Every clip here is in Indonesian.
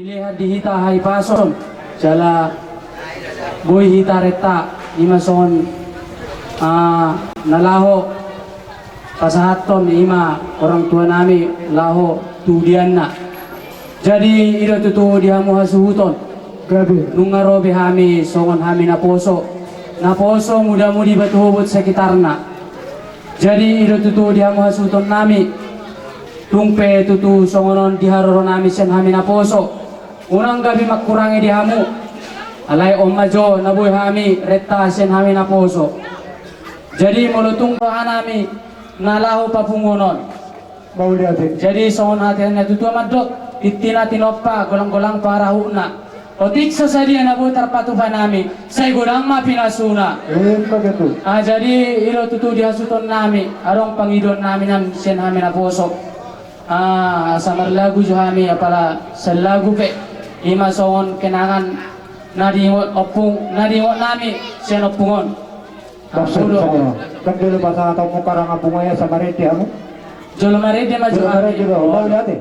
Dilihat dihita hai pason jala boy hita reta ima son nalaho pasahaton ima orang tua nami laho tudian na jadi ira tutu dihamu hasuhuton Gabi. nungarobe hami songon hami naposo muda-mudi batuhubut sekitarna jadi ira tutu dihamu hasuhuton nami tungpe tutu songonon diharoro nami sen hami naposo unang gabi makurangi dihamu alay omajo nabuy hami retta sen hami naposo jadi mulutung roha nami nalaho papungonon Mau lihat jadi songon hatiannya tutu amadot titina tinoppa golang-golang parahuna otik sasadia nabu tarpatuhan nami say godang ma pinasuna begitu. jadi ilo tutu dihasuton nami arong pangidon nami nam sen hami naposo samar lagu jo hami apala selagu pe ima songon kenangan nadingot nami sen opungon Maksud saya, kan dulu bahasa atau mau karang abungnya sama reti kamu. jolomare dia maju Juara juga, mau lihat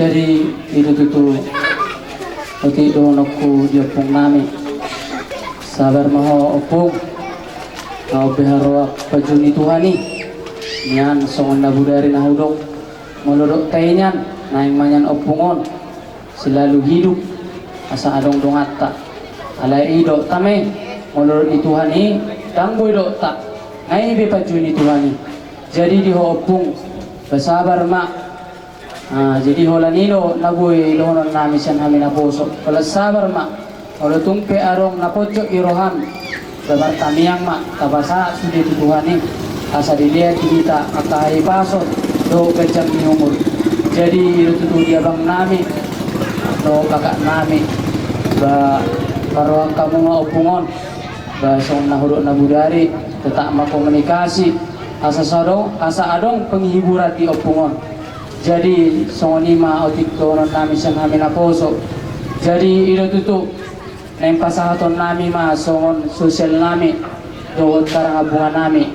jadi itu tutu otik donokku dia pung nami sabar maho opung kau beharwa pajuni tuhani nyan songon nabudari nahudok molodok tainyan naing manyan opungon selalu hidup asa adong dongatta alai idok tame molodok ituhani tangboy dok tak ngai be pajuni tuhani jadi diho opung bersabar mak jadi hola nilo nabuy lohonon nami sen hami naposo kalau sabar mak kalau tungpe arong napocok iroham dabar tamiyang mak tabasa sudi tutuhani asa dilihat kita akahai paso do kecam ni umur jadi itu tutu dia bang nami do kakak nami ba karuang kamu mau opungon ba song nahuruk nabudari tetap komunikasi asa adong penghiburan di opungon jadi songonima otik tonon nami sen hami naposo jadi ilo tutu neng pasahaton nami ma songon sosial nami doon karang abungan nami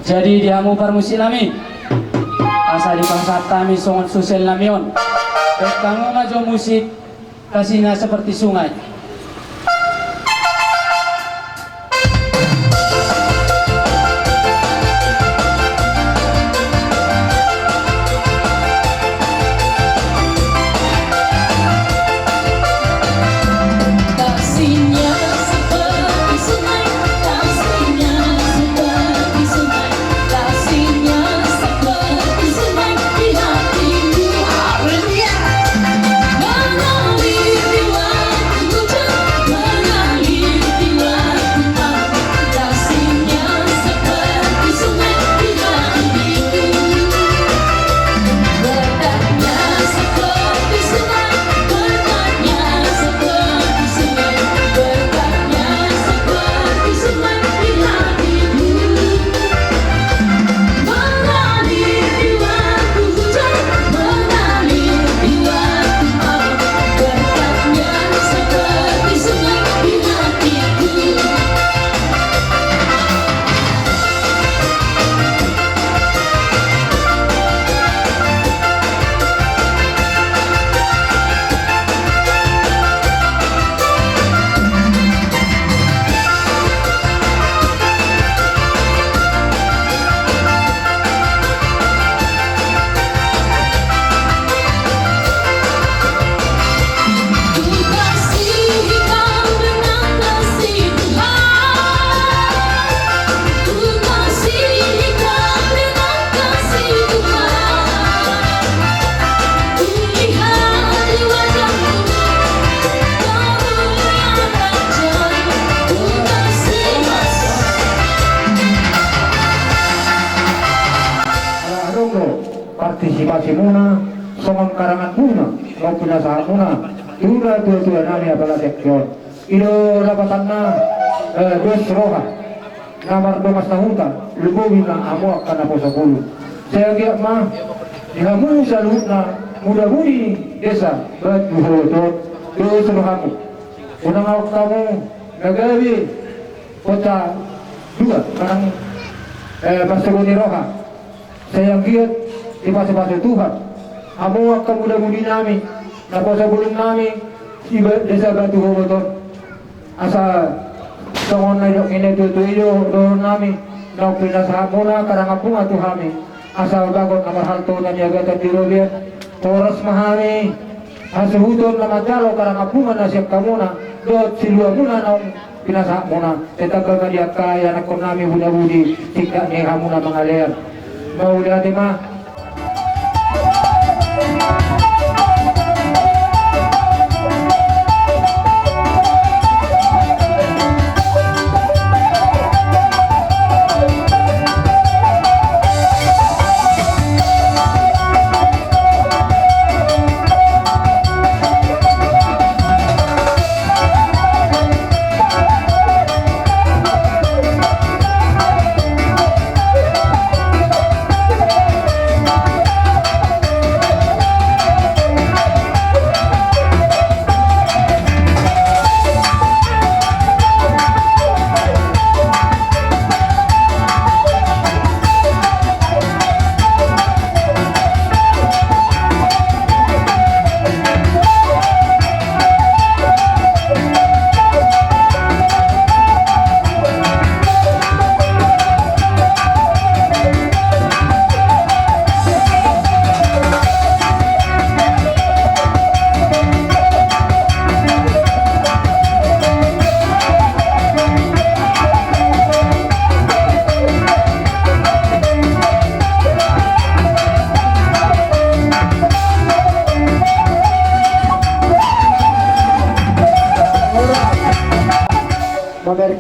jadi dihamu parmusi nami asa sa lipangsat kami songon sosial namion. At kamu nga musik kasi nga seperti sungai. Partisipasi muna, songon karangan muna, mau pinasahan muna, tua nami apalah seksyon. Ilo lapatan na dos roha, namar domas na hutan, lubuhin na amo akan ako sa kulo. Saya giyak mah, dihamu sa luhut na muda-mudi desa, berjuhotot, dos rohaku. Unang awak kamu, nagawi, kota dua, karang masaguni roha. Saya giat ipasa-pasa Tuhan. Amo akan muda-mudi nami, napasa bulong nami, desa Batu Hoboton. Asa songon na yung inetutuyo doon nami, na pinasahan muna karangapunga to kami. Asa bagot na mahalto na niya gata di Robert. Oras mahami, asa huton na madalo karangapunga na siya kamuna, doon silua muna na pinasahan muna. Tetagal na diya kaya na kung nami muda-mudi, tika niya muna mga leer. Mauli natin ma.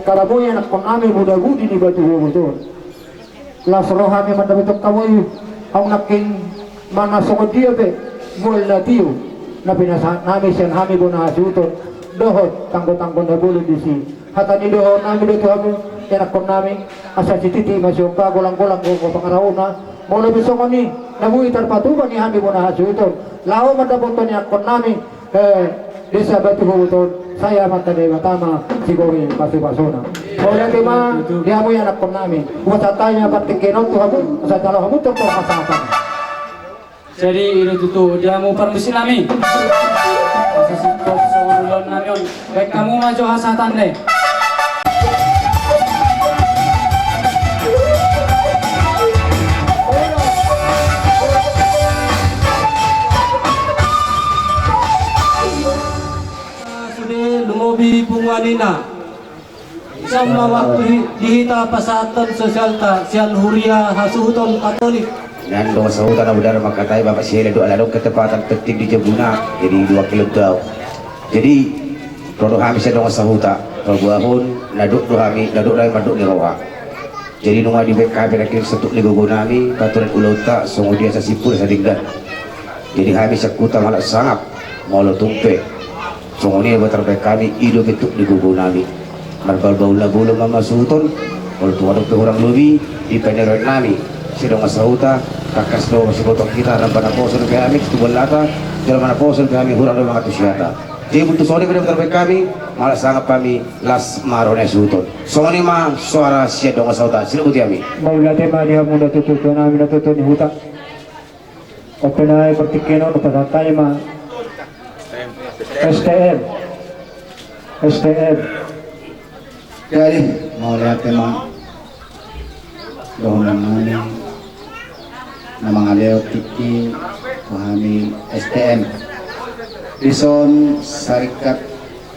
Kalaboy anak kong amin muda-mudi ni Batu Hoboton. Las rohami mandabitok kamoy ang naking manasokod diya be mul na tiyo na pinasahan namin siyang hami po na asuton dohot tanggo-tanggo na bulo di si hata ni dohot namin dito hami anak kong namin asa si titi masyo pa gulang-gulang ko pangarauna mula bisong ni nabuhi tarpatuban ni hami po na asuton lao mandabitok ni anak kong namin desa Batu Hoboton. Saya matade matama siguro pasu-pasuna. Oleh tema dia mo anak kong namin. Kung sa tayo patingkinon to habo, sa talo habo to kasapan. Jadi itu tuh dia mau permisi nami. Masa sikop seulun namion. Baik kamu maju hasatan deh. Sudah lumobi punganina. Sama waktu dihita pasatan sosial ta sian huria hasuhuton Katolik. Dan doa sahutan udara makatai bapak sihir doa lalu ketepatan penting di Jebuna jadi 2 kilo tau. Jadi produk kami saya doa sahuta perbuahun naduk doa kami naduk lain maduk ni rawa. Jadi nunggu di BKB akhir setuk ni gugunami katuran ulauta songo dia sasipur sadinggan. Jadi kami sekuta malak sangap molo tumpe. Songo ni betar kami hidup itu di gugunami. Marbal bau lagu mama suhuton kalau tuan dokter orang lebih di peneran nami. Sidang masahuta kakas do masih botok kita rabbana posul kami ketubul lata dalam mana posul kami hurang do mga tusyata jadi butuh sore pada terbaik kami malah sangat kami las marone suton soni ma suara sia do masahuta sila buti kami Maulate dia muda tututo namin natuto ni huta. Openay pertikino no patatay ma STM. jadi mau lihat tema dohonan nami nama ngaleo tiki pahami STM Rison Sarikat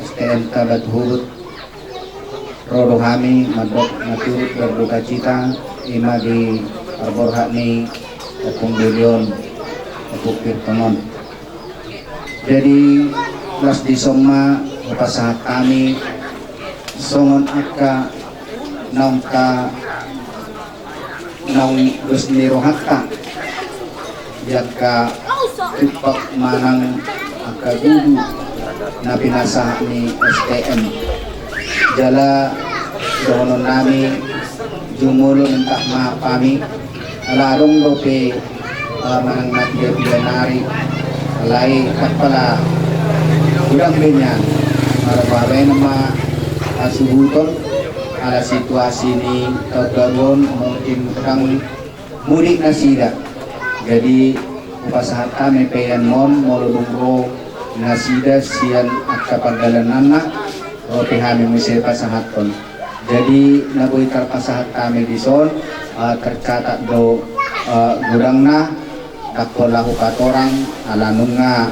STM Tabat Hurut Rodo kami madok naturut berduka cita ima di arbor hakni Opung Bilion Opung Pirtonon jadi las di soma pasahat kami songon aka nongka nong Gusni Rohaka jaka tipak manang akagudu na pinasa ni STM jala dohonon nami jumulo entah ma kami alarong dope manang natia pilanari alay katpala udang benyan marababay nama asubuton ala situasi ini kagaron mungkin kurang mudik nasida jadi upasahat kami peyan mon molodungro nasida sian akapandalanana rote kami misal pasahaton jadi nagoy pasahat kami di son tercatat do gudang na takwalahu katorang alanung nga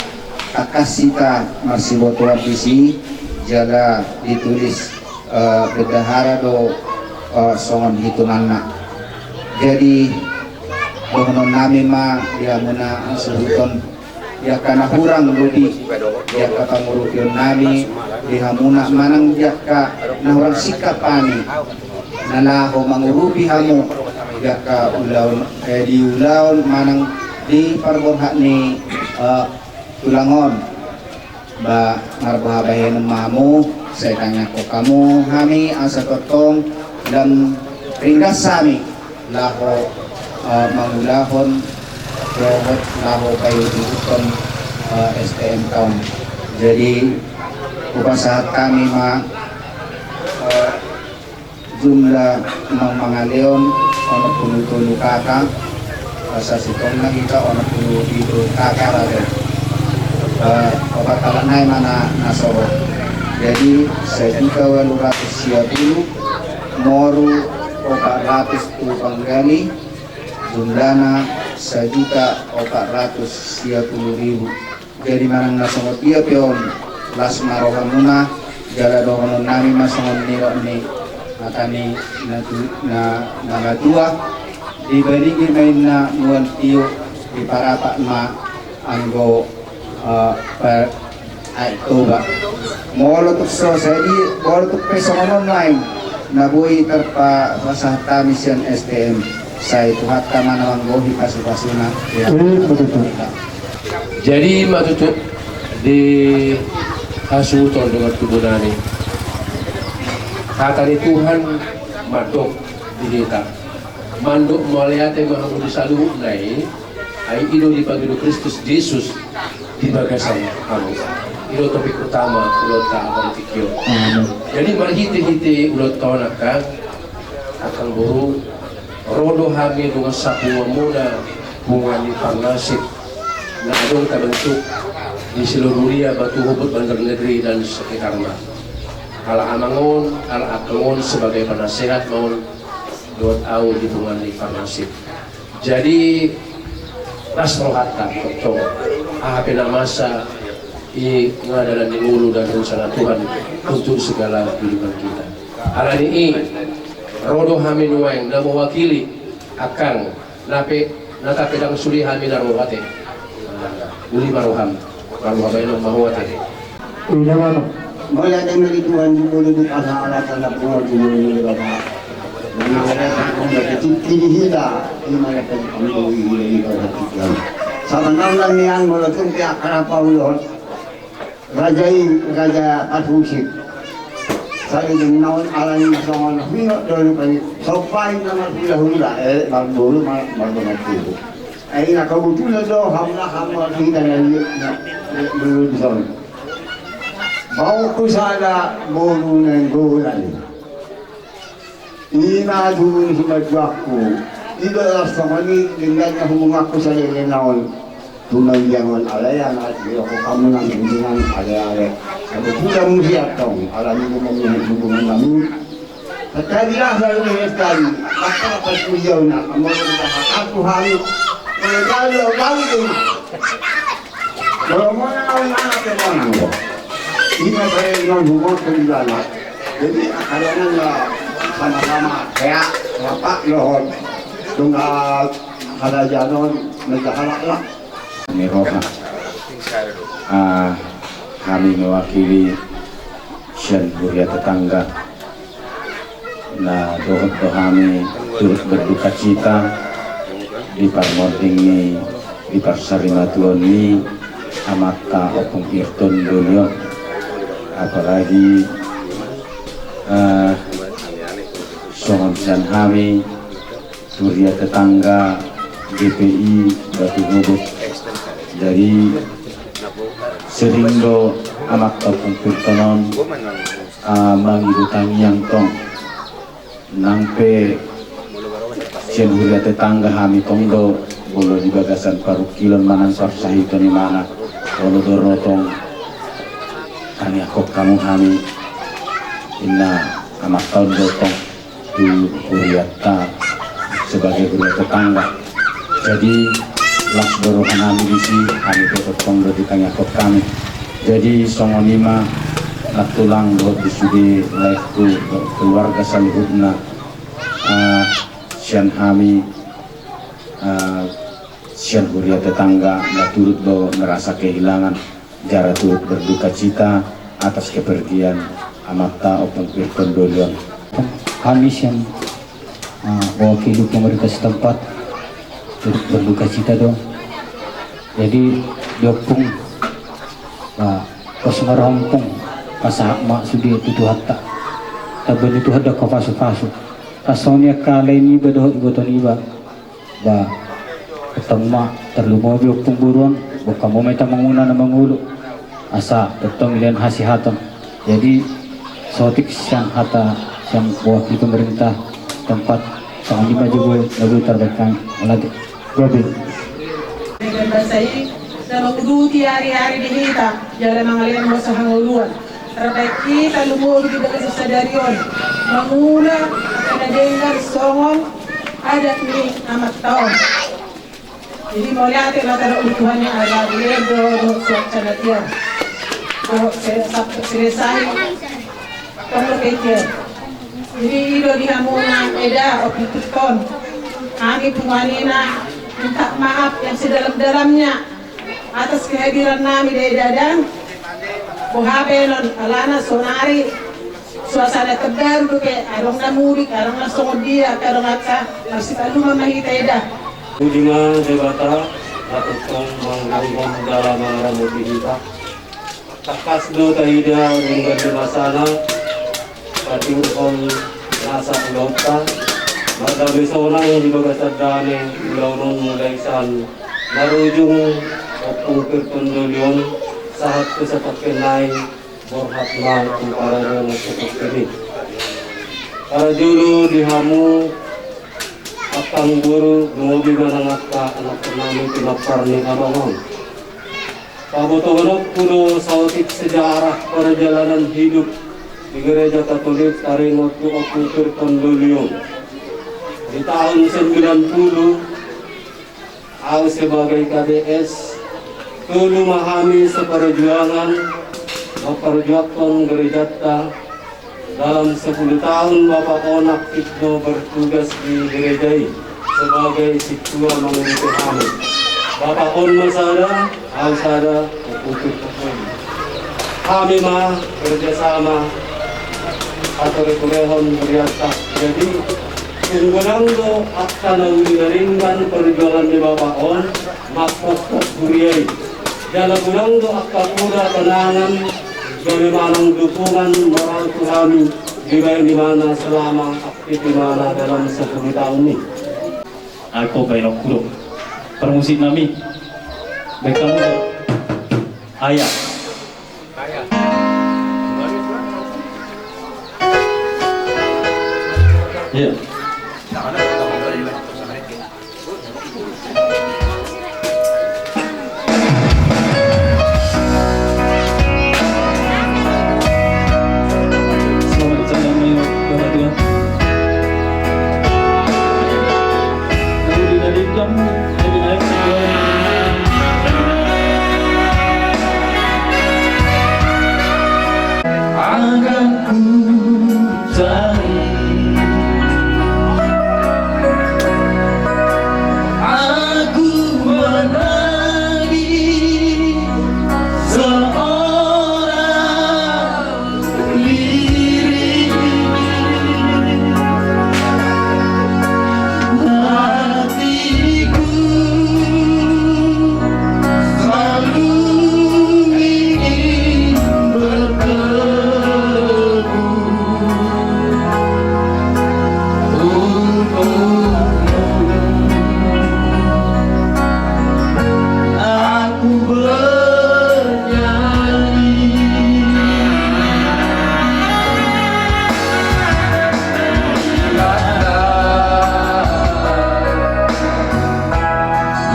takasita marsibotuan visi jala ditulis berdahara do songon hitungan na jadi dohonon namin ma dia muna ang suhuton dia kana hurang ludi dia kapangurupion nami dia muna manang dia ka nahurang sikap ani nalaho mangurupi hamu dia ka ulaw di ulaw manang di parborha ni tulangon ba marbahabayan ng mamu saya tanya ko kamu kami asa totong dan ringgas sami laho mangulahon robot laho kayo diuton STM kaum jadi upasahat kami ma jumlah mga leon ono puno kaka sa sitong nakita ono puno dito kaka raga obat talanay mana nasoro jadi saya juga 210 moru 400 tu panggali jumlahna 1.410.000 jadi manang nasongot iya pion las marohan muna jala dohonon nami masongon niro ni matani na nagatua dibandingin main na nuan tiyo di parapak ma anggo per Oktober molo tuk so jadi molo tuk pesongon online nabuhi terpa pasah mission STM saya tuhat kama namang gohi kasu-kasuna ya. Jadi matutup di hasuton dengan tubunani kata ni Tuhan madok di kita mandok maliate mahamudi salu nai ay ido di pagido Kristus Yesus di bagasan kamu ilo topik utama ulot ka akan tikyo jadi marhiti-hiti ulot ka nakang akang guru rodo hami dengan sapuwa muna bunga ni pangasip na adong terbentuk di seluruh dunia batu hubut Banjar Negeri dan sekitarnya. Ala amangon, ala akangon sebagai penasehat maun dot au di bungan di Farnasib. Jadi ras rohata tong ahapena masa i ngadalan di ulu dan rencana Tuhan untuk segala kehidupan kita. Ala ini rodo hamin waeng na mewakili akang nape nata pedang suli hamin arwate. Uli maruham ayun mahawate. Ini mana? Mula dari Tuhan dimulai di ala tanah pulau dimulai dari Kinihila, ini mana kan kamu ini kalau kita. Sama nama yang melakukan kerana Paulus, Raja Patrusik. Saya dengan alam sama hidup dulu kan sampai nama hula baru itu. Ini kebetulan doh hamla kita yang belum bisa. Mau kusada bolu neng golan. Ina dulu himajwaku. Ida rasanya dengan hubungan aku saya dengan tunai jangan alayan aku kamu nang dengan alay. Aku sudah musiat dong. Alam itu mempunyai hubungan kami. Sekalilah saya sekali. Maka pas beliau nak kamu aku harus menjadi orang itu. Kalau mana teman ini saya dengan hubungan kendala. Jadi kadang-kadang sama-sama kayak bapak lohon tunggal ada jalan negara lah. Miroha kami mewakili Syan Huria Tetangga na dohot kami turut berduka cita di parmoding ni di parsarimatulon ni amata opung irton dulyo apalagi songon Syan Hami Huria Tetangga GPI Batu Ngubut dari serindo amak opung irtonon mangidutang yang tong nangpe Syan Huria Tetangga Hami Tongdo bolo di bagasan parukilon manang sarsahito ni mana bolo dorotong kani akok kamu Hami inna amak tahun dotong tu Huriata sebagai Huria Tetangga. Jadi las dorohan kami di sini kami tetap Tongdo di kani akok kami. Jadi songonima tulang buat disudi laiku keluarga salihudna Syan Hami Syan Huria Tetangga na turut do merasa kehilangan jara turut berduka cita atas kepergian amata openg irton dolion. Kami yang mewakili pemerintah setempat turut berduka cita dong. Jadi diopung pas merampung pasak mak sudi itu hatta taben itu ada kapasu-pasu asonya kala ini bedoh iboton iba ba ketema terlumo diopung buruan bukan mau meta manguna na mangulu asa tetong ilian hasihaton. Jadi sotik yang hata yang mewakili pemerintah tempat tahun 5 juga lagu terdekat melatih Robin. Saya dalam duti hari-hari di kita jalan mengalian masa hanguluan. Terbaik kita lumur di dalam sadarion mengula akan dengar songon adat ni amat tahun. Jadi mau lihat latar utuhannya ada lego suatu latihan. Selesai kalau kecil. Jadi itu dihamuna eda opituton. Kami penganina minta maaf yang sedalam-dalamnya atas kehadiran nami dari dadang. Buhabenon alana sonari suasana terbaru ke arong na mudik arong na songod dia karong atsa masih alu mamahita eda. Udingan debata dapat kong mengganggu dalam rambut kita. Takas do tahida dengan dimasana pati urkong nasa ulota. Madabi seorang yang juga sadane launong mulai san marujung opung pertundulyon saat kesepak kenai borhat mal para yang sepak kini. Para dulu dihamu akang guru ngobi manangaka anak nami pinapar ni amangon. Pamotonganok kuno sautik sejarah perjalanan hidup di Gereja Katolik Taringot Oku Tirtondoleon. Di tahun 90, aku sebagai KDS tulu memahami seperjuangan memperjuangkan gereja dalam 10 tahun Bapak Onak Ikno bertugas di gereja ini sebagai situa mengurusi kami. Bapak On masada, harus ada untuk kami mah kerjasama atau rekurehon beriatak. Jadi tunggulang do akan mengiringkan perjuangan di Bapak On makpok buriai. Dalam ulang do akan pura tenangan bagaimana dukungan moral kami di mana selama aktif di mana dalam 10 tahun ini. Ako kay Nokuro. Permusik nami. Baik kamu ayah. Ya. Selamat datang Bapak Tuhan. Lalu dinadikan lebih naik akan ku cari aku menagi seorang diri hatiku selalu ingin bertemu aku bernyanyi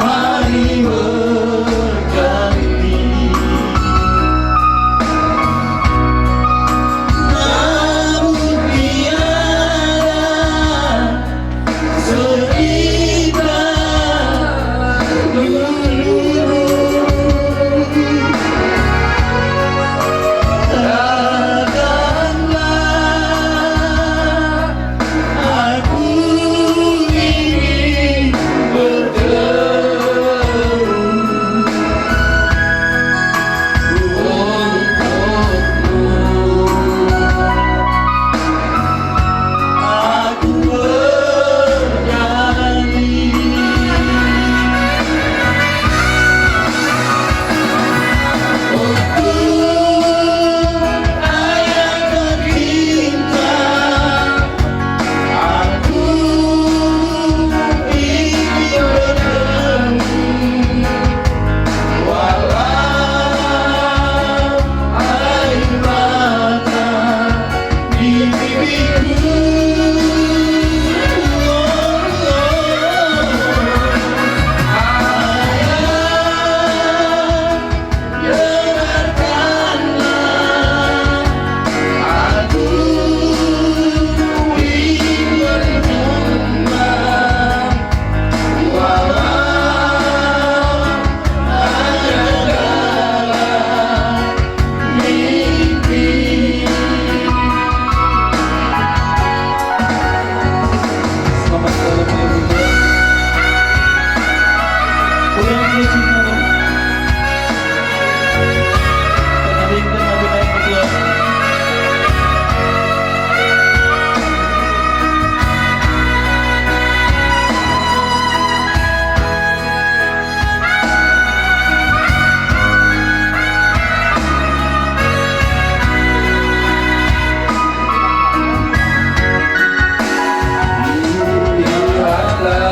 mari berganti namun tiada seindah dulu. Takkanlah aku ingin bertemu untukmu. Aku bernyanyi ayah tercinta, aku ingin bertemu walau air mata di pipiku. Dengarkanlah aku ingin berjumpa walau hanya dalam mimpi. Selamat malam ya Bunda. Kurang musik nama. Penalihkan nabi naik berdua. Lihatlah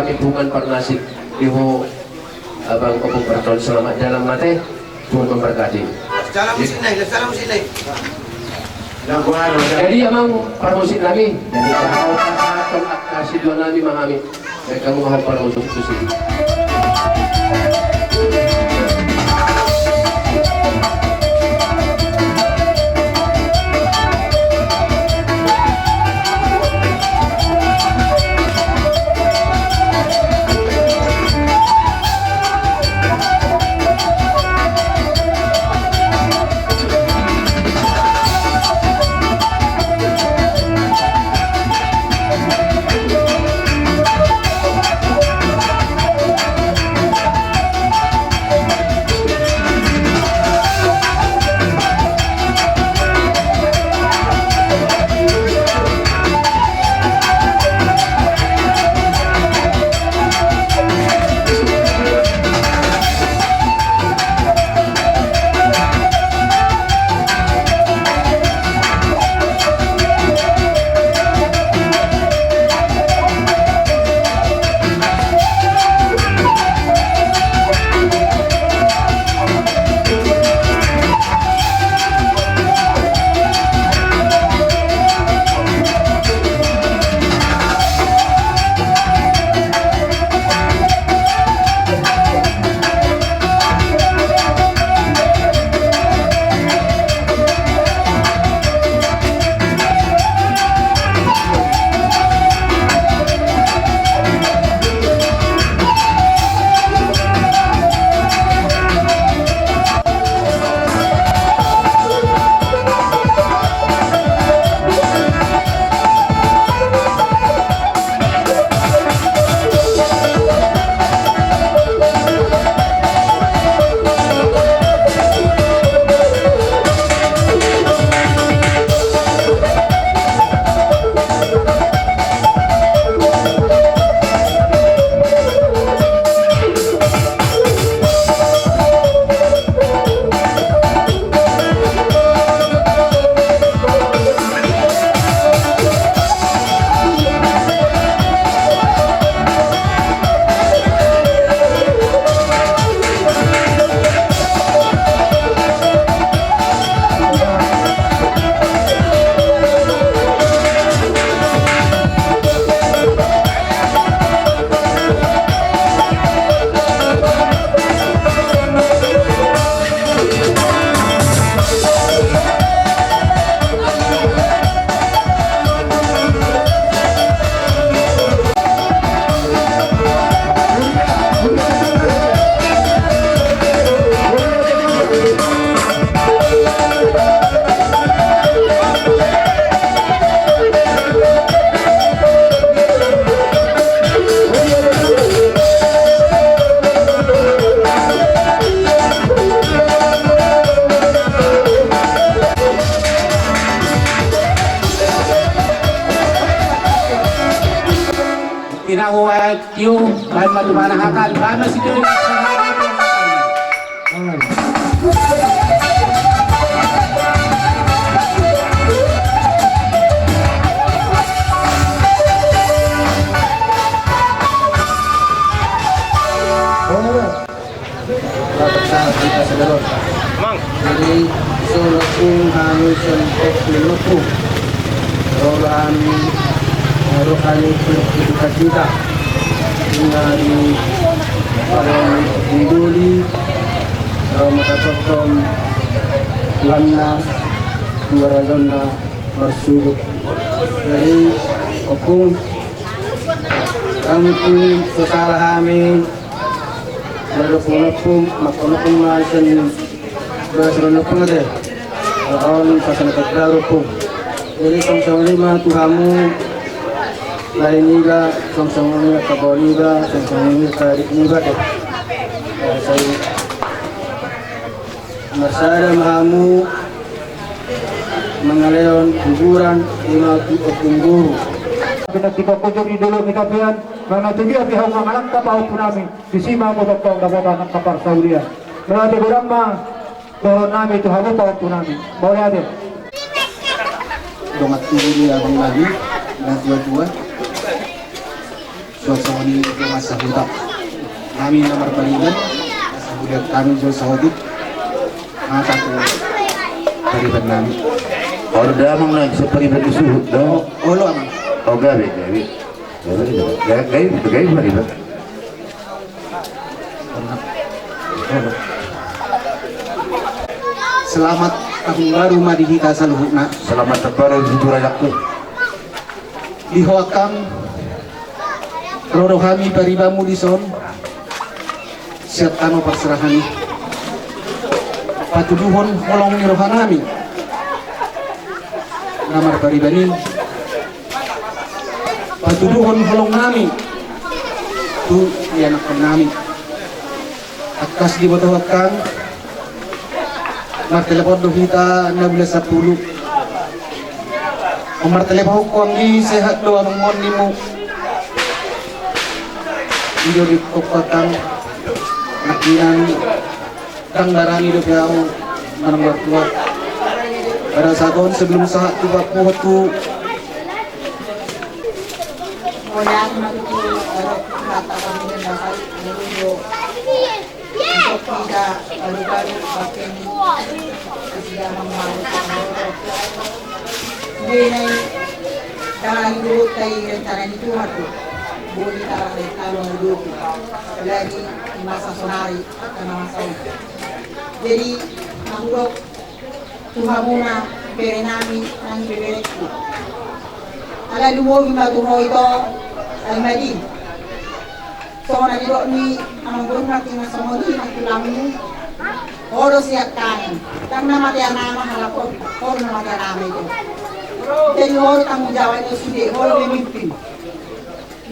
kami bungan parnasik ibu abang opung perton selamat dalam mati Tuhan memberkati. Jadi emang permusik kami jadi kalau kasih dua nabi mahami mereka mau permusik itu sih. Tiu, bahan matu mana hakan, bahan masih tu. Jadi suratung hanusan okuluku, rohani kita dari orang Induli makatotong lanna duaragana bersuluk dari opung kami sesalah kami berpun makonopung masan berseronopung ada orang pasang kedarupung jadi sama-sama lima Tuhamu lain juga sama-sama ini kabau juga sama-sama ini tarik juga deh saya masada mahamu mengaleon kuburan imatu opung kita kunjung di dulu kita pian karena tujuh pihak mengalang kapal punami disima ko doktor dapat kapal Saudia berarti berapa bahwa nami itu hamu pau punami boleh ada dongat tubuh dia abang lagi dan dua-dua Sosoni ke masa hutan. Kami nomor balikan, kemudian kami jual sahabat. Mata tu balikan kami. Orang dah mang nak seperti bersuhut dah. Olo amang. Oh gawe. Gawe balikan. Selamat tahun baru madi kita saluhutna. Selamat tahun baru jujurajakku. Dihoakam rohani paribamu dison. Siap kano pasrahani. Patuduhon holong ni rohanami. Namar paribani. Patuduhon holong nami. Tu anak nami. Akas dibutuhkan. Nomor telepon kita 1610. Nomor telepon ko ang sehat doa ng mo. Video di kokotang nakian kang darani do piao manang tua. Pada saat sebelum saat tu aku tu Orang itu kata kami dapat menunjuk untuk tidak baru-baru makin sudah memalukan. Jadi dalam hidup kay rencana itu aku boleh tarik kalau hidup lagi di masa sonari karena masa itu. Jadi menurut Tuhan muna berenami nang beberekku. Ala lumogi matuho ito almadi. So nandito ni ang gurong natin na sumodi ang tulang oro siya kain. Tang namatay na mahalakot, oro namatay na ito. Jadi oro tang jawa ito sude, oro memimpin.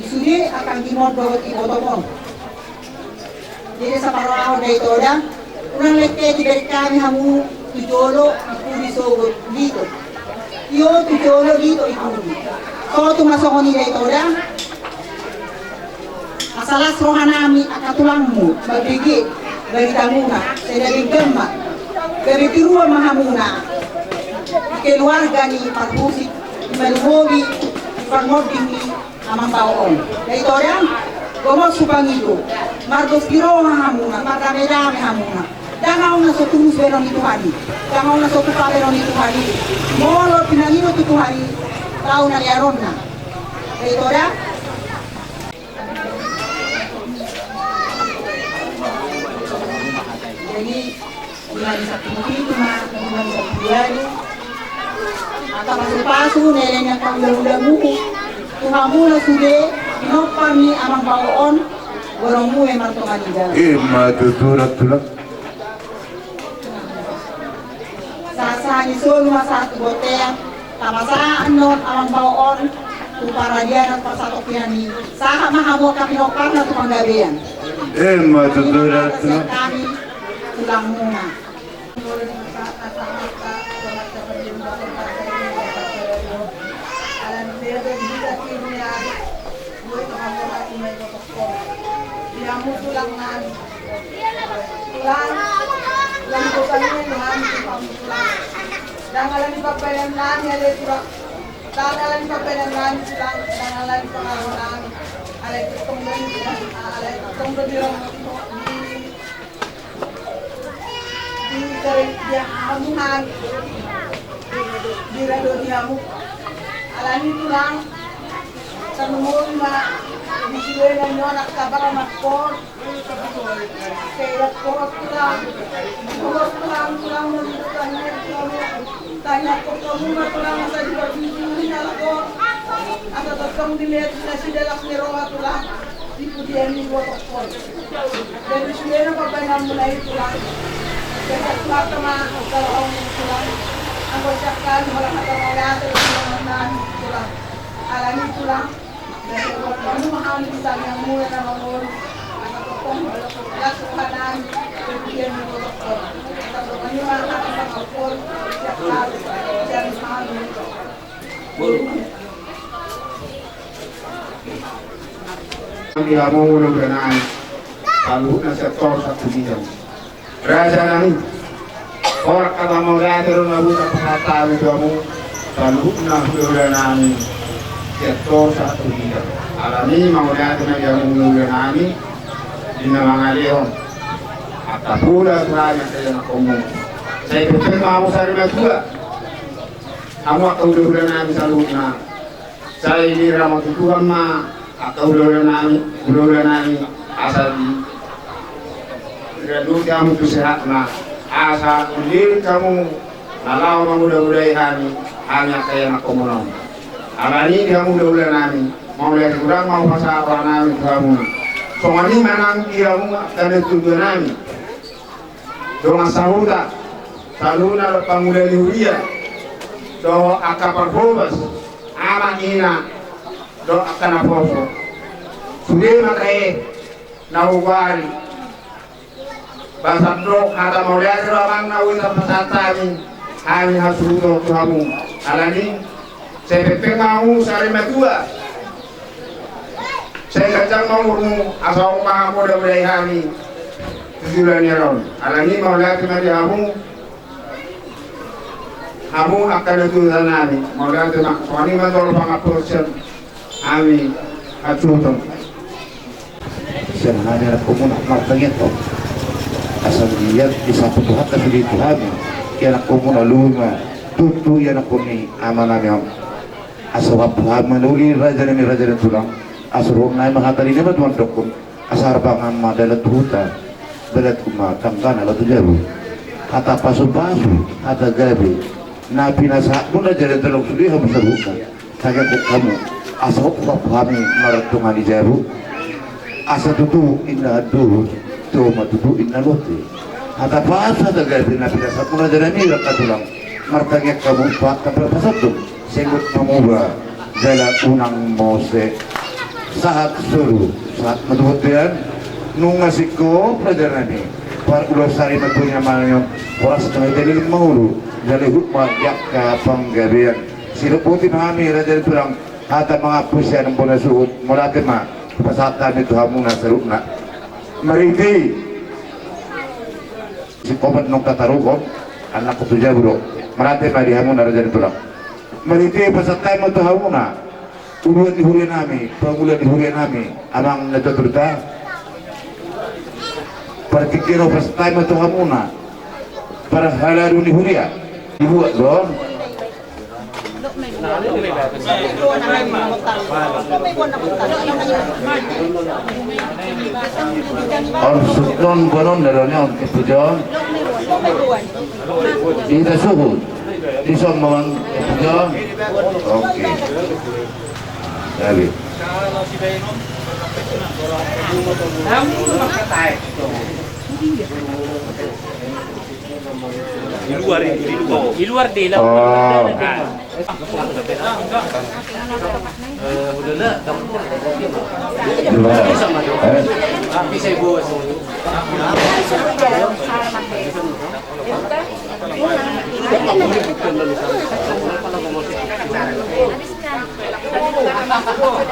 Sude akan dimodot ibotomon. Jadi sa paraho na ito lang, unang lekte di kami hamu tujolo ipuli sogot dito. Yo tujolo dito ipuli. So tumasok ko nila ito lang. Asalas rohanami akatulangmu magbigi berita muna sa naging gamba beritiruan mahamuna keluarga ni pagbusit malumogi pagmording ni amang baon ito rin gomot supangido margos giro mahamuna marami-rami hamuna dangaw na sa tulus beron ni Tuhani dangaw na sa tupa beron ni Tuhani molo pinangino ti Tuhani tao na liaron na ito rin. Jadi bulan Sabtu itu mah bulan Sabtu atau masuk pasu nenek kang damu tuhamu na sude inopami amang baon gorongmu emang tumanida Matuturat tulak. Sasa ni solo masatu botea tamasaan non amang baon tu para dia at pasatok ni saha mahamo kapinokan na tumanggabian Matuturat tulak. kami tulang muna. Dia amuhan dirado diamu alani tulang tanumon na bisiwe na nyo nakabara makor kaya korot tulang tulang tanya ko muna tulang sa dibabili na lako at tatang dilet na sidalas ni Roma tulang di po diyan ni Wotok ko dahil bisiwe na pabayang mula yung tulang kaya tulang tama kalau tulang ang pagsakan wala katawala tulang alani tulang dahil ano mahal kita yang mula na mamon ang katotong lasukanan kaya mo ko tapos ano mga kapapakapol pagsakan dyan mahal nito Kami mau mengenai kalau na sektor satu bidang. Raja nami orang kata mau lihat terus nabu tak tahu kamu kalau na udah nami sektor satu bidang. Alami mau lihat yang mengulang kami di nama Leon. Atau pula kerana saya nak ngomong. Saya betul mau cari juga. Kamu akan udah nami salutna. Saya ini ramah Tuhan mah. Akan udah nami asal di. Kedua kamu tu sehat mah. Asal ulir kamu. Kalau mudah-mudahan hanya saya nak ngomong. Alani kamu udah nami. Mau lihat kurang mau pasal apa nami kamu. Soalnya ini menang kamu akan tujuan nami. Doa sahuda, saluna panguda lihuria, doa akapar bobas, anak ina, doa akan aposo. Sudah makai nawari, bahasa dok kata mau lihat orang nawin apa satani, hanya hasudo kamu. Alani, saya mau sari matua, saya kacang mau urmu asal kamu udah mulai hari. Tujuan Ron. Alani mau lihat kemari kamu akan tujuan nami. Mau lihat mak suami mandor pangapusan. Kami atutung. Sebenarnya aku nak martanya tu. Asal dia bisa Tuhan kasih Tuhan. Yang aku mau lalu tutu yang aku ni amanah yang asal Tuhan menuli raja tulang. Asal orang naik menghatari ni betul dokun. Asal pangan madalah tuhuta. Berat kuma tangkana la tujaru kata pasu-pasu kata gabi na pinasa pun aja telok sudi kamu seruka saya kamu asal kami maratungan di jaru asa tutu inna adu tu matutu inna lote kata pasu kata gabi na pinasa pun aja nami rakatulang martanya kamu pak pasat tu senggut pemubah jala unang mose saat suruh saat metutupian nunga siko pelajaran ini para ulah sari matunya malnya orang setengah jadi mahulu jadi hukma yakka penggabian sirup putih mahami raja turang hata menghapus yang boleh suhut mulakan mah pasatan itu hamuna serupna meriti si komat nung katarukon anak ketujuh bro merati mah di hamuna raja turang meriti pasatan itu hamuna uluan dihurian nami pengulian dihurian nami amang neto berita Partikiro first time itu hamuna para halalu ni huria dibuat dong on sutron konon daronya on kepujon ida suhud dison mawang kepujon oke jadi di luar deh lah. Bisa bos.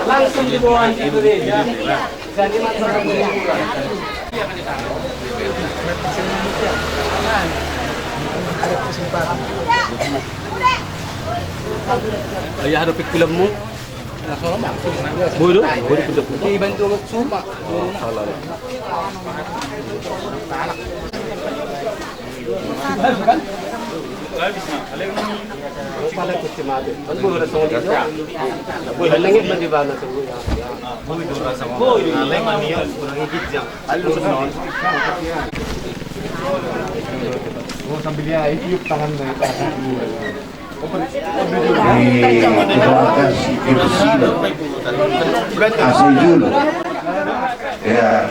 Langsung di bawah itu deh. Jadi masalah ada kesempatan. Ayah ada pik filmmu. Bodoh, bodoh. Dibantu sumpah. Kan? Kepala kucing mati. Kan boleh rasa dia. Boleh lengit mandi bana semua. Boleh rasa. Boleh mania kurang hijit jam. Alu non. Oh sambil dia tiup tangan dari tangan dulu. Doakan si Irsilo Asijul ya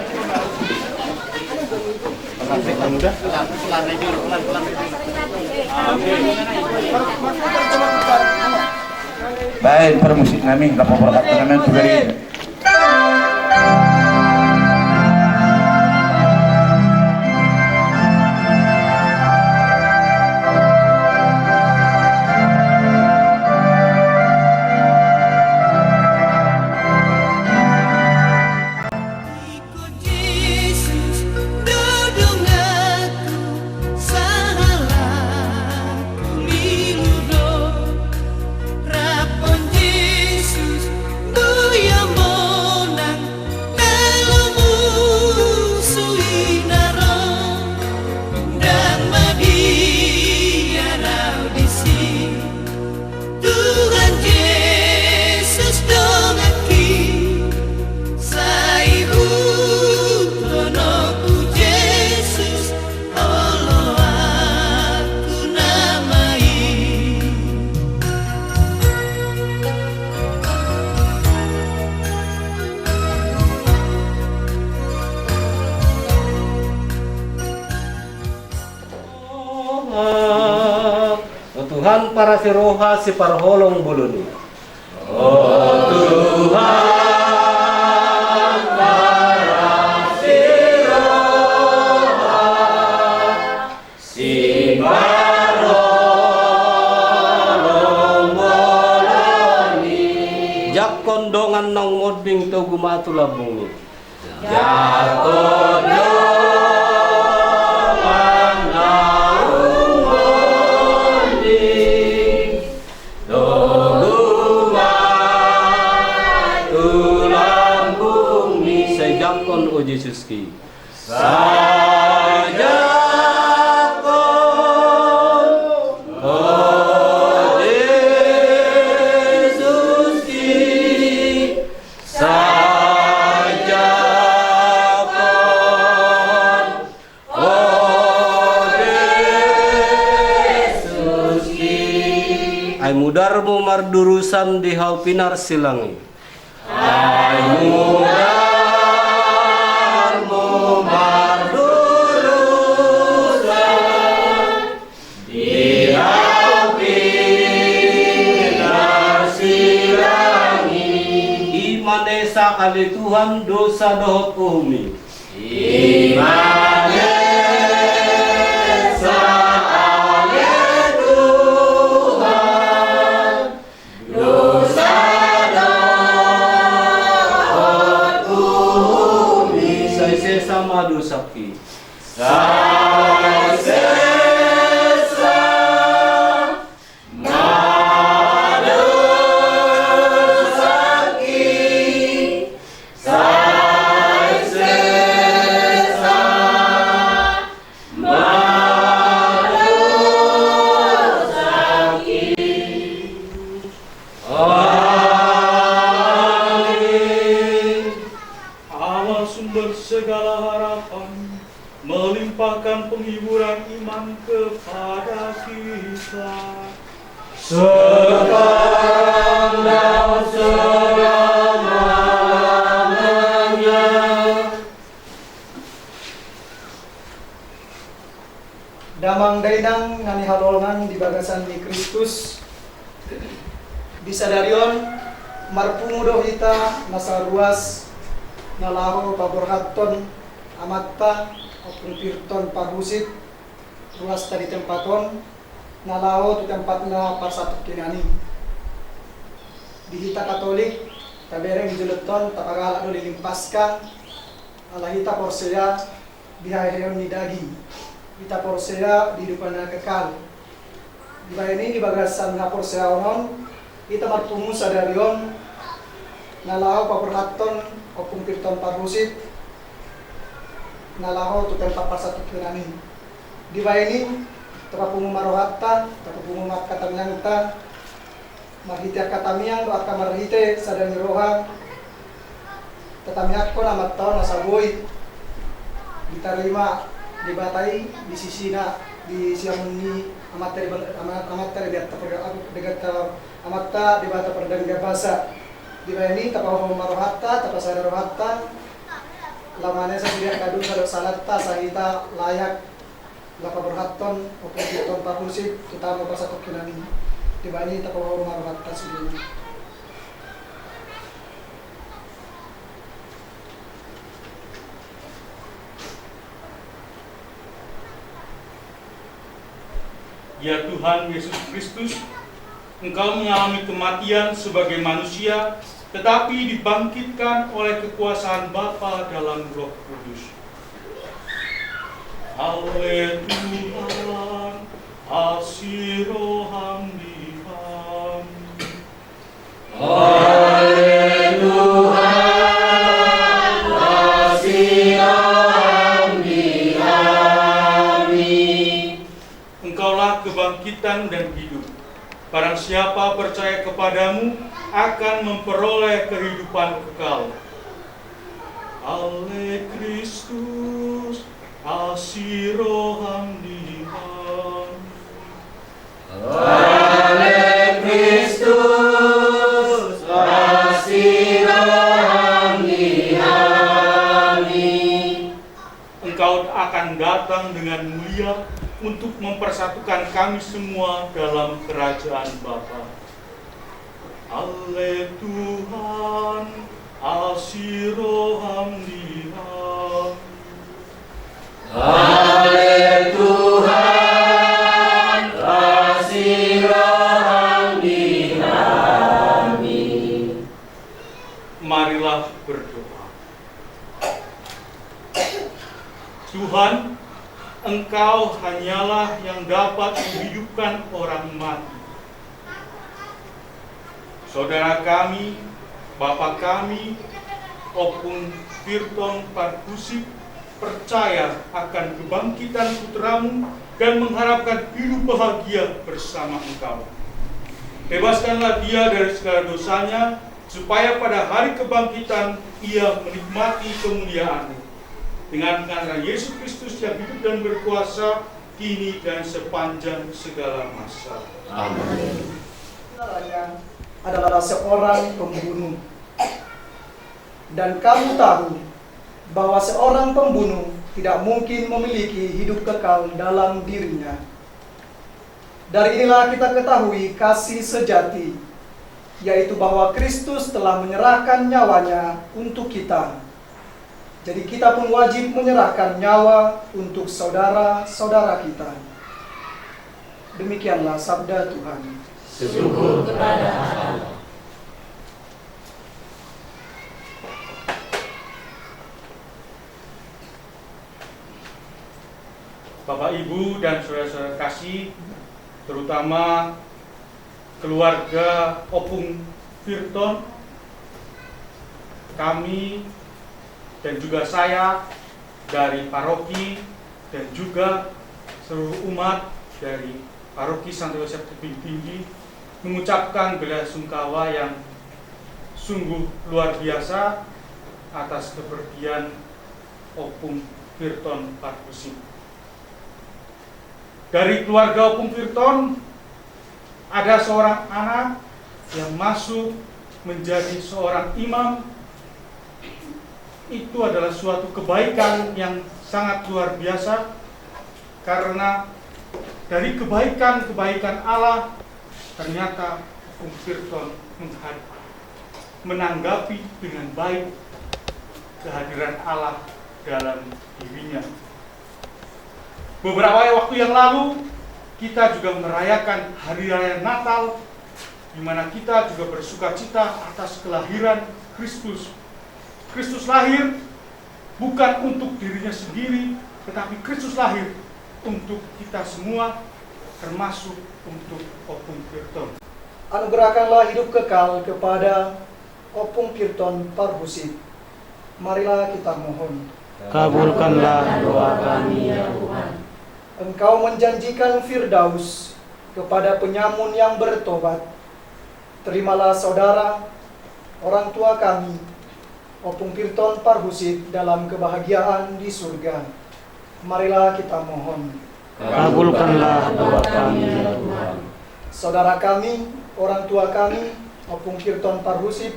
baik permusik kami laporan kami dari Rapon Yesus O Tuhan para si roha si parholong buluni. O Tuhan para si roha si parholong buluni. Jak kondongan nang moding to gumatula bumi. Jak kondongan nang moding to gumatula bumi. Sajakon o Jesus ki. Sajakon o Jesus ki. Sajakon o Jesus ki. Ay mudarmu mardurusan di hau pinar silangi. Ay mudarmu mardurusan di hau pinar silangi. Imanesa kali Tuhan dosa dohot umi. Imanesa kali Tuhan dosa dohot umi. Saya sesama dosa ki. Saya sesama dosa ki. Saya sesama dosa ki. Amin. Allah sumber segala harapan, melimpahkan penghiburan iman kepada kita. Sekarang dan selama-lamanya. Damang dainang ngani halolngan di bagasan di Kristus disadarion marpumudo hita nasa ruas nalaho paborhaton amatta opun pirton pagusit ruas tadi tempaton nalaho tu tempatna parsatu kinani di hita Katolik tabereng juleton tapagala do lilimpaskan ala hita porsea bihayon ni daging hita porsea di hidupana kekal di ini di bagasan na porsea onon kita martumu sadarion nalaho paperhaton opung pirton parusit nalaho tu tempat parsatu kinani di ini tapapungu marohatta tapapungu makatamiangta marhite katamiang do akamarhite sadani roha tatamiakko amat taon nasaboi diterima dibatai di sisina di siamuni amat tari degat amatta dibata perdang bahasa di ini tapahu marohatta tapasada rohatta lamane sa siya kadu sa salatta sahita layak lapa berhaton opun pirton parusit tutama pasatok kinani di ini tapahu marohatta sudin. Ya Tuhan Yesus Kristus, Engkau mengalami kematian sebagai manusia, tetapi dibangkitkan oleh kekuasaan Bapa dalam Roh Kudus. Haleluya, asiroham diham. Haleluya, asiroham diham. Engkaulah kebangkitan dan hidup. Barang siapa percaya kepadamu akan memperoleh kehidupan kekal. Ale Kristus, asiroham diham. Ale Kristus, asiroham diham. Engkau akan datang dengan mulia untuk mempersatukan kami semua dalam kerajaan Bapa. Ale Tuhan, asiro hamdiha. Ale Tuhan, asiro hamdiha. Marilah berdoa. Tuhan, Engkau hanyalah yang dapat menghidupkan orang mati. Saudara kami, Bapa kami, Opung Firton Parkusip percaya akan kebangkitan putramu dan mengharapkan hidup bahagia bersama Engkau. Bebaskanlah dia dari segala dosanya, supaya pada hari kebangkitan ia menikmati kemuliaan-Mu. Dengan karena Yesus Kristus yang hidup dan berkuasa kini dan sepanjang segala masa. Amin. Adalah seorang pembunuh. Dan kamu tahu bahwa seorang pembunuh tidak mungkin memiliki hidup kekal dalam dirinya. Dari inilah kita ketahui kasih sejati, yaitu bahwa Kristus telah menyerahkan nyawanya untuk kita. Jadi kita pun wajib menyerahkan nyawa untuk saudara-saudara kita. Demikianlah sabda Tuhan. Syukur kepada Allah. Bapak, Ibu, dan saudara-saudara kasih, terutama keluarga Opung Firton, kami dan juga saya dari paroki dan juga seluruh umat dari paroki Santo Yosef Tebing Tinggi mengucapkan bela sungkawa yang sungguh luar biasa atas kepergian Opung Firton Parkusip. Dari keluarga Opung Firton ada seorang anak yang masuk menjadi seorang imam. Itu adalah suatu kebaikan yang sangat luar biasa, karena dari kebaikan-kebaikan Allah ternyata Opung Firton menanggapi dengan baik kehadiran Allah dalam dirinya. Beberapa waktu yang lalu kita juga merayakan Hari Raya Natal, di mana kita juga bersukacita atas kelahiran Kristus. Kristus lahir bukan untuk dirinya sendiri, tetapi Kristus lahir untuk kita semua, termasuk untuk Opung Firton. Anugerahkanlah hidup kekal kepada Opung Firton Parkusip. Marilah kita mohon. Kabulkanlah doa kami ya Tuhan. Engkau menjanjikan Firdaus kepada penyamun yang bertobat. Terimalah saudara, orang tua kami, Opung Firton Parkusip dalam kebahagiaan di surga. Marilah kita mohon. Kabulkanlah doa kami ya Tuhan. Saudara kami, orang tua kami, Opung Firton Parkusip,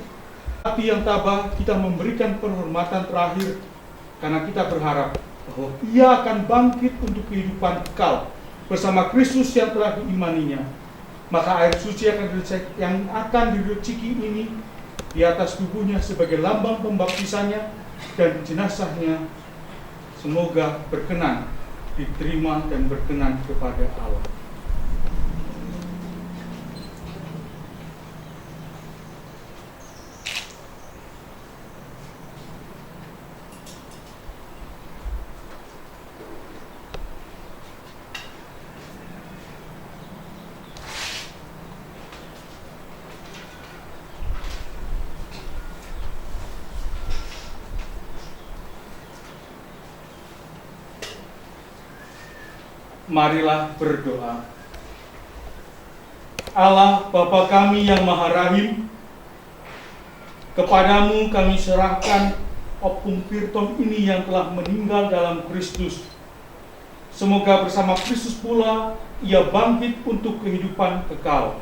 Hati yang tabah kita memberikan penghormatan terakhir, karena kita berharap bahwa ia akan bangkit untuk kehidupan kekal bersama Kristus yang telah diimaninya. Maka air suci yang akan diruciki ini di atas tubuhnya sebagai lambang pembaptisannya dan jenazahnya semoga berkenan diterima dan berkenan kepada Allah. Marilah berdoa. Allah Bapa kami yang Maha Rahim, kepadamu kami serahkan Opung Firton ini yang telah meninggal dalam Kristus. Semoga bersama Kristus pula ia bangkit untuk kehidupan kekal.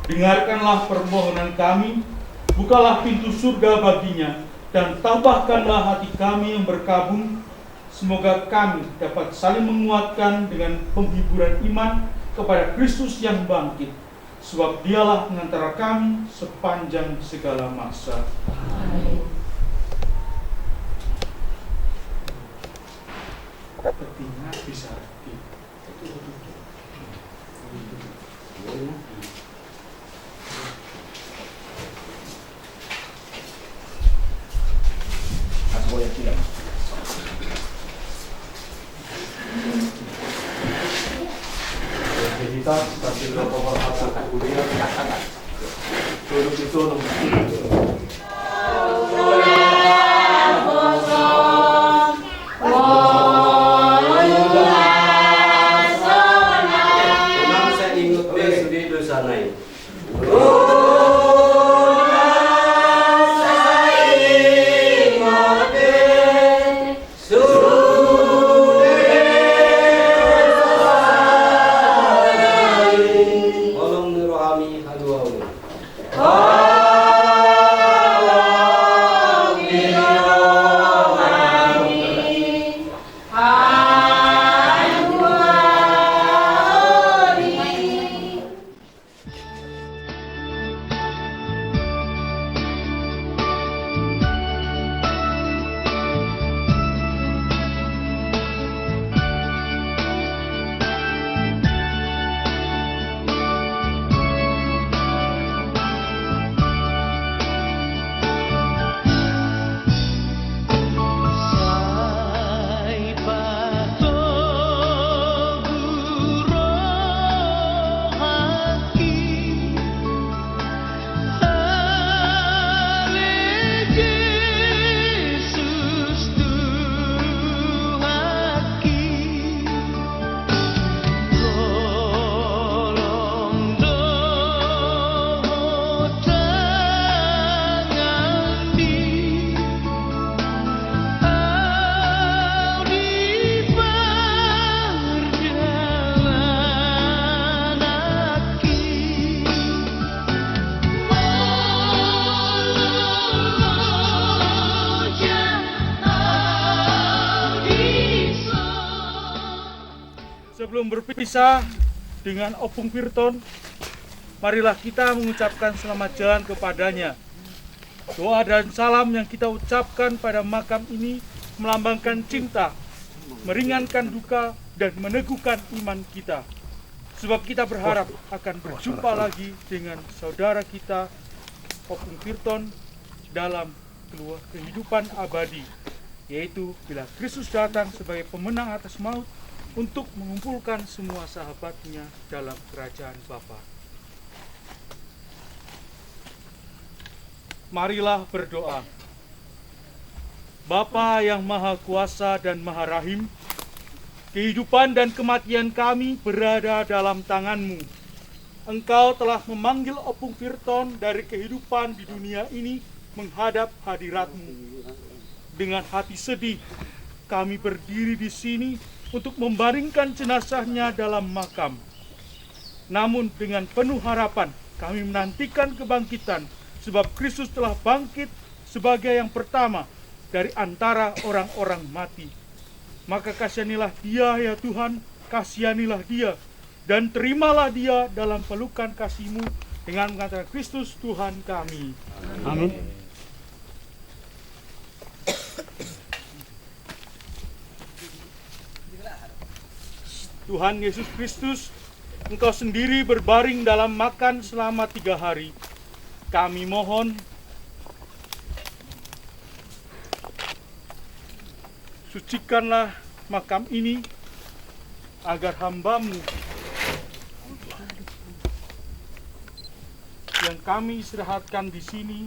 Dengarkanlah permohonan kami, bukalah pintu surga baginya, dan tambahkanlah hati kami yang berkabung, Semoga kami dapat saling menguatkan dengan penghiburan iman kepada Kristus yang bangkit, sebab dialah pengantara kami sepanjang segala masa. Petinya bisa kita sambil berpenghormatan kemudian duduk itu saya ingat besudi dosa naik. Sebelum berpisah dengan Opung Pirton, marilah kita mengucapkan selamat jalan kepadanya. Doa dan salam yang kita ucapkan pada makam ini melambangkan cinta, meringankan duka, dan meneguhkan iman kita. Sebab kita berharap akan berjumpa lagi dengan saudara kita, Opung Pirton, dalam kehidupan abadi, yaitu bila Kristus datang sebagai pemenang atas maut, untuk mengumpulkan semua sahabatnya dalam kerajaan Bapa. Marilah berdoa. Bapa yang Maha Kuasa dan Maha Rahim, kehidupan dan kematian kami berada dalam tangan-Mu. Engkau telah memanggil Opung Pirton dari kehidupan di dunia ini menghadap hadirat-Mu. Dengan hati sedih, kami berdiri di sini untuk membaringkan jenazahnya dalam makam. Namun dengan penuh harapan kami menantikan kebangkitan, sebab Kristus telah bangkit sebagai yang pertama dari antara orang-orang mati. Maka kasihanilah dia ya Tuhan, kasihanilah dia, dan terimalah dia dalam pelukan kasih-Mu dengan mengatakan Kristus Tuhan kami. Amin. Tuhan Yesus Kristus, Engkau sendiri berbaring dalam makan selama 3 hari. Kami mohon, sucikanlah makam ini, agar hamba-Mu yang kami istirahatkan di sini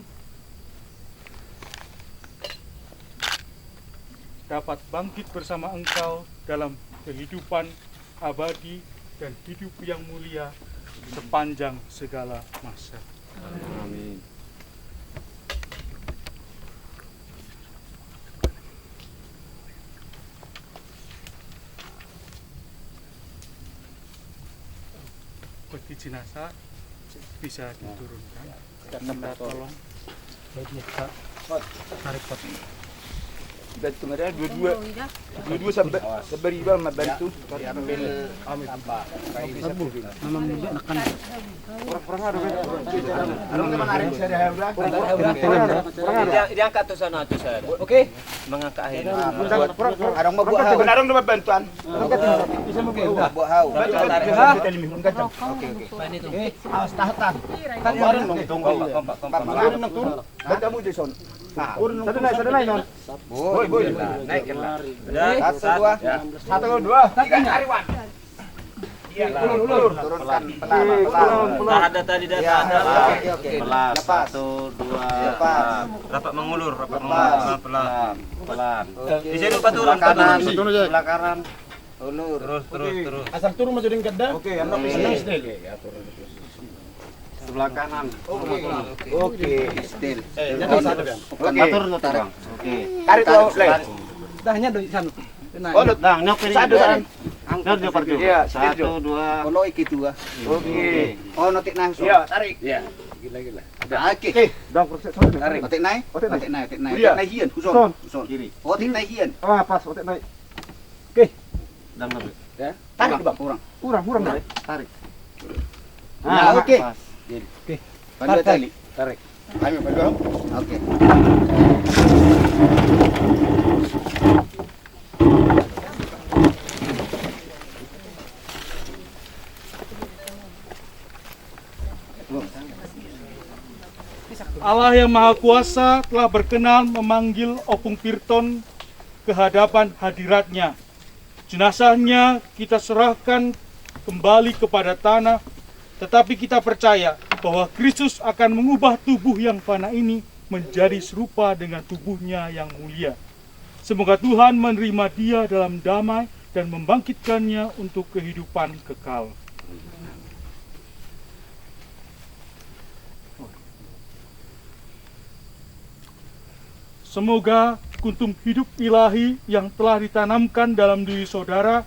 dapat bangkit bersama Engkau dalam kehidupan abadi dan hidup yang mulia sepanjang segala masa. Amin. Peti jenazah bisa diturunkan. Minta tolong. Baiknya Pak, tarik Pak. Bantu mereka dua sampai seberiba sama bantu. Ambil tambah. Memang akan Diangkat tuh sana tuh saya. Oke. Mengangkat akhirnya. Adang mau buat hau. Adang dapat bantuan. Bisa mau buat hau. Oke. Awas tahan. Kan bareng dong tunggu. Kompak. Turun turun. Bantu di son. Turun naik non. Boy. Naik lah. Satu dua. Tiga Ariwan. Iya, ulur. Turunkan pelan. Ada tadi data. Oke. Pelan. 1 2. Rapat mengulur, pelan. Di sini lupa turun kanan. Sebelah kanan. Ulur. Terus. Asal turun maju dengan geda. Oke, anda senang still. Sebelah kanan. Oke, still. Jadi satu kan. Atur lo tarang. Oke. Tarik tuh, Lek. Dahnya dari sana. Oh, dah, nyok ini. Satu kan. Angkat dia pergi. Iya, 1 2. Ono iki dua. Oke. Oh, notik naik. Iya, tarik. Iya. Gila. Oke. Dong, proses tarik. Notik naik. Notik naik. Naik hian, kuson. Kiri. Notik naik hian. Ah, pas, otek naik. Dan lebih. Ya. Tarik, Bang, kurang. Tarik. Nah, oke. Oke. Bantu tali. Tarik. Ayo, bantu. Oke. Allah yang Maha Kuasa telah berkenan memanggil Opung Pirton ke hadapan hadiratnya. Jenazahnya kita serahkan kembali kepada tanah, tetapi kita percaya bahwa Kristus akan mengubah tubuh yang fana ini menjadi serupa dengan tubuhnya yang mulia. Semoga Tuhan menerima dia dalam damai dan membangkitkannya untuk kehidupan kekal. Semoga kuntum hidup ilahi yang telah ditanamkan dalam diri saudara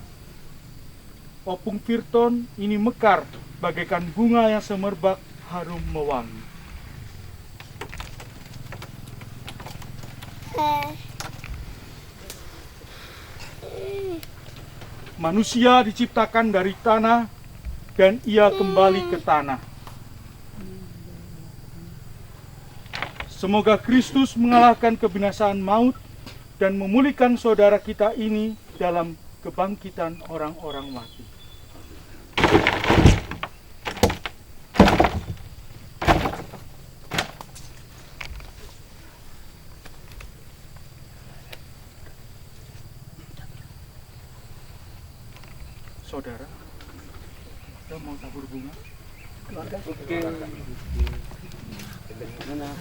Opung Pirton ini mekar bagaikan bunga yang semerbak harum mewangi. Manusia diciptakan dari tanah dan ia kembali ke tanah. Semoga Kristus mengalahkan kebinasaan maut dan memulihkan saudara kita ini dalam kebangkitan orang-orang mati. Saudara, kita mau tabur bunga? Oke. Mana?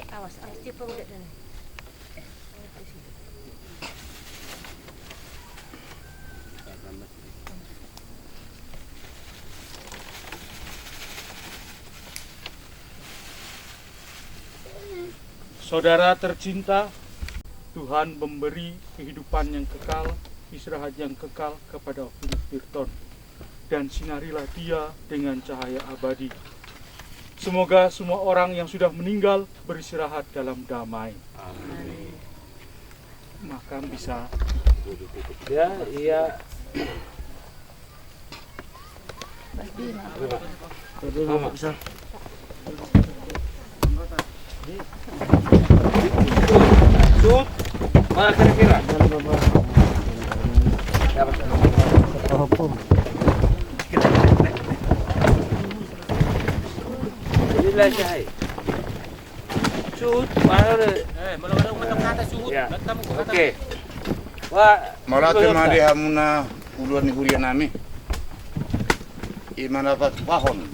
Awas, cepat udah dan. Saudara tercinta, Tuhan memberi kehidupan yang kekal, istirahat yang kekal kepada Opung Pirton, dan sinarilah dia dengan cahaya abadi. Semoga semua orang yang sudah meninggal beristirahat dalam damai. Amin. maka bisa Ya, iya. bisa. Sud. Mana kira-kira? Inilah Syahai. Sud, mana ada? Malam-malam matang kata suhut. Ya. Oke. Wah, Malate mari hamuna uluan ni huria nami. Imana pahon.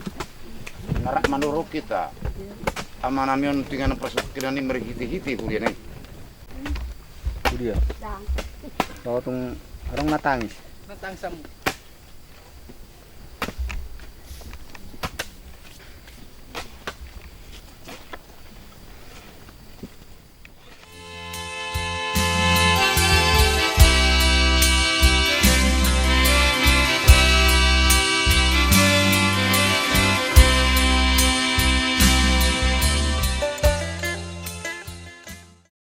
Narak manuruk kita. Amanamion dengan persukiran ini merhiti-hiti huria ni. Huria. Kau tung orang matangis. Natang sam